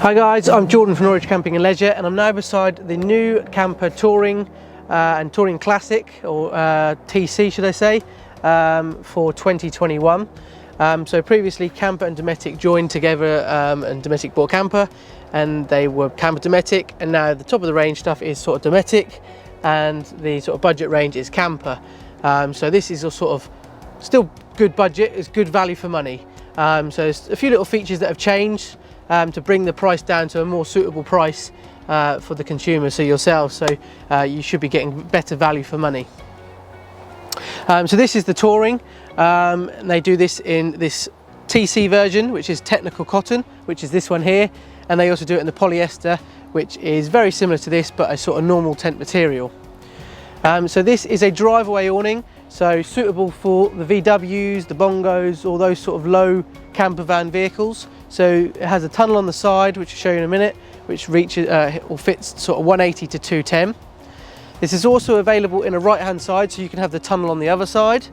Hi guys, I'm Jordan from Norwich Camping and Leisure, and I'm now beside the new Kampa Touring and Touring Classic, or TC should I say, for 2021. So previously Kampa and Dometic joined together, and Dometic bought Kampa and they were Kampa Dometic, and now the top of the range stuff is sort of Dometic and the sort of budget range is Kampa. So this is a sort of still good budget, it's good value for money. So there's a few little features that have changed to bring the price down to a more suitable price for the consumer, so yourself. So you should be getting better value for money. So this is the Touring, and they do this in this TC version, which is technical cotton, which is this one here, and they also do it in the polyester, which is very similar to this but a sort of normal tent material. So this is a drive-away awning, so suitable for the VWs, the bongos, all those sort of low camper van vehicles. So it has a tunnel on the side, which I'll show you in a minute, which reaches or fits sort of 180 to 210. This is also available in a right-hand side, so you can have the tunnel on the other side,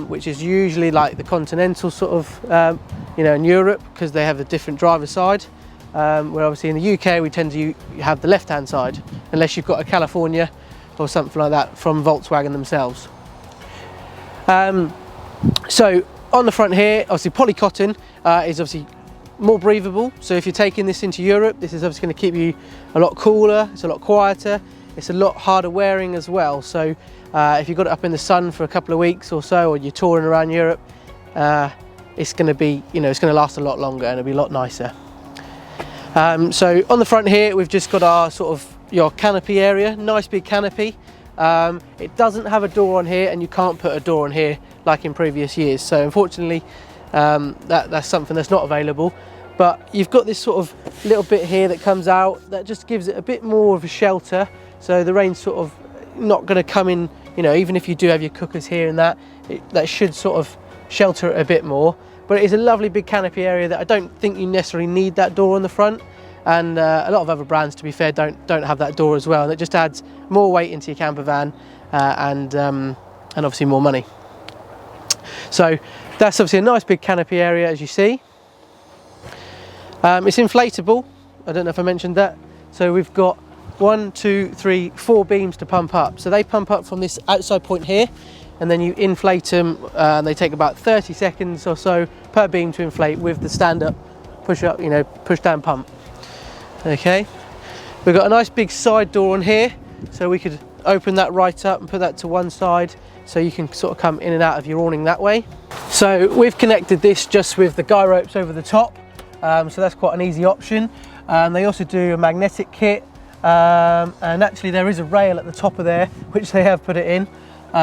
which is usually like the continental sort of, you know, in Europe, because they have a different driver's side. Where obviously in the UK we tend to have the left-hand side, unless you've got a California or something like that from Volkswagen themselves. So on the front here, obviously poly cotton is obviously more breathable. So if you're taking this into Europe, this is obviously going to keep you a lot cooler, it's a lot quieter, it's a lot harder wearing as well. So if you've got it up in the sun for a couple of weeks or so, or you're touring around Europe, it's going to be, you know, it's going to last a lot longer and it'll be a lot nicer. So on the front here, we've just got our sort of your canopy area, nice big canopy. It doesn't have a door on here, and you can't put a door on here like in previous years. So unfortunately, that's something that's not available. But you've got this sort of little bit here that comes out that just gives it a bit more of a shelter. So the rain's sort of not going to come in, you know, even if you do have your cookers here and that, that should sort of shelter it a bit more. But it is a lovely big canopy area that I don't think you necessarily need that door on the front. And a lot of other brands, to be fair, don't have that door as well, and it just adds more weight into your camper van and obviously more money. So that's obviously a nice big canopy area, as you see. It's inflatable. I don't know if I mentioned that. So we've got 1, 2, 3, 4 beams to pump up. So they pump up from this outside point here, and then you inflate them, and they take about 30 seconds or so per beam to inflate with the stand-up, push up, you know, push down pump. Okay, we've got a nice big side door on here, so we could open that right up and put that to one side, so you can sort of come in and out of your awning that way. So we've connected this just with the guy ropes over the top, so that's quite an easy option. They also do a magnetic kit, and actually there is a rail at the top of there, which they have put it in,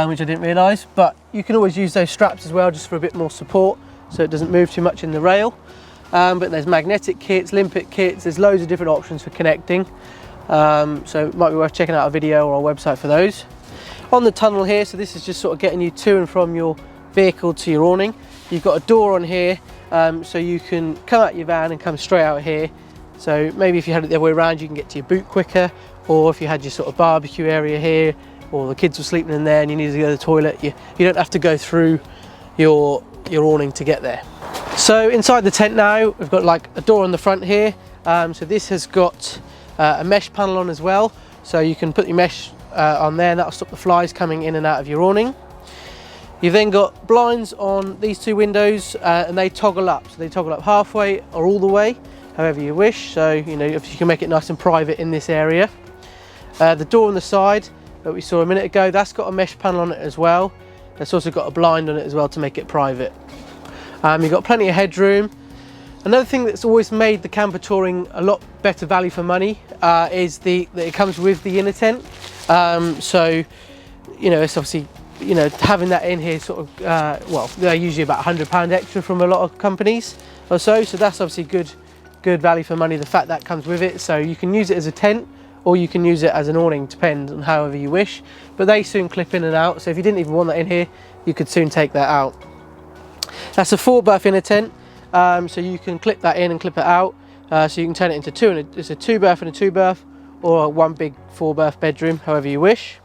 which I didn't realise, but you can always use those straps as well, just for a bit more support, so it doesn't move too much in the rail. But there's magnetic kits, limpet kits, there's loads of different options for connecting. So it might be worth checking out a video or our website for those. On the tunnel here, so this is just sort of getting you to and from your vehicle to your awning. You've got a door on here, so you can come out your van and come straight out here. So maybe if you had it the other way around, you can get to your boot quicker, or if you had your sort of barbecue area here, or the kids were sleeping in there and you needed to go to the toilet, you don't have to go through your awning to get there. So inside the tent now, we've got like a door on the front here. So this has got a mesh panel on as well. So you can put your mesh on there, and that'll stop the flies coming in and out of your awning. You've then got blinds on these two windows, and they toggle up. So they toggle up halfway or all the way, however you wish. So, you know, if you can make it nice and private in this area. The door on the side that we saw a minute ago, that's got a mesh panel on it as well. It's also got a blind on it as well to make it private. You've got plenty of headroom. Another thing that's always made the Kampa Touring a lot better value for money is that it comes with the inner tent. So, you know, it's obviously, you know, having that in here sort of, well, they're usually about £100 extra from a lot of companies or so. So that's obviously good value for money, the fact that comes with it. So you can use it as a tent, or you can use it as an awning, depends on however you wish. But they soon clip in and out. So if you didn't even want that in here, you could soon take that out. That's a 4-berth inner tent, so you can clip that in and clip it out, so you can turn it into two, and it's a 2-berth and a 2-berth, or one big 4-berth bedroom, however you wish.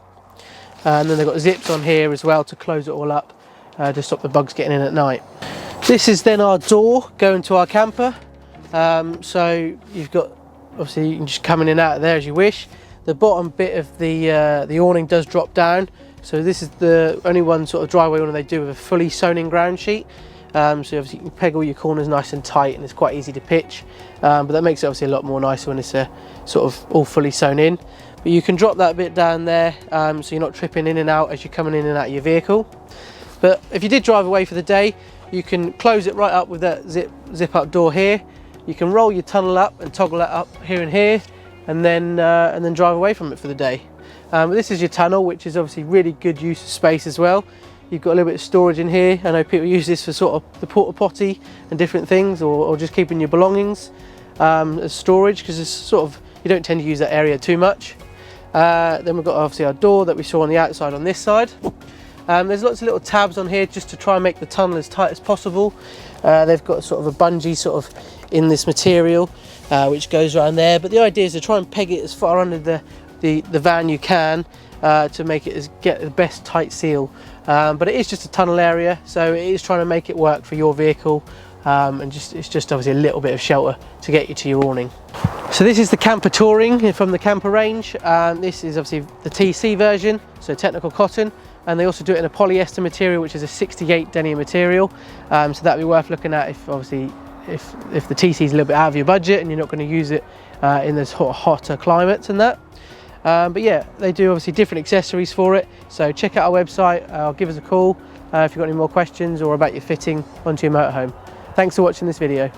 And then they've got zips on here as well to close it all up, to stop the bugs getting in at night. This is then our door going to our camper. So you've got, obviously you can just come in and out of there as you wish. The bottom bit of the awning does drop down, so this is the only one sort of driveway awning they do with a fully sewn in ground sheet. So obviously you can peg all your corners nice and tight, and it's quite easy to pitch, but that makes it obviously a lot more nicer when it's sort of all fully sewn in. But you can drop that bit down there, so you're not tripping in and out as you're coming in and out of your vehicle. But if you did drive away for the day, you can close it right up with that zip up door here. You can roll your tunnel up and toggle that up here and here, and then drive away from it for the day. This is your tunnel, which is obviously really good use of space as well. You've got a little bit of storage in here. I know people use this for sort of the porta potty and different things, or just keeping your belongings as storage, because it's sort of, you don't tend to use that area too much. Then we've got obviously our door that we saw on the outside on this side. There's lots of little tabs on here just to try and make the tunnel as tight as possible. They've got sort of a bungee sort of in this material, which goes around there, but the idea is to try and peg it as far under the van you can, to make it get the best tight seal. But it is just a tunnel area, so it is trying to make it work for your vehicle, and it's just obviously a little bit of shelter to get you to your awning. So this is the Kampa Touring from the Kampa range. This is obviously the TC version, so technical cotton, and they also do it in a polyester material, which is a 68 denier material. So that'd be worth looking at if obviously if the TC is a little bit out of your budget and you're not going to use it in this hotter climates and that. But yeah, they do obviously different accessories for it, so check out our website, or give us a call if you've got any more questions or about your fitting onto your motorhome. Thanks for watching this video.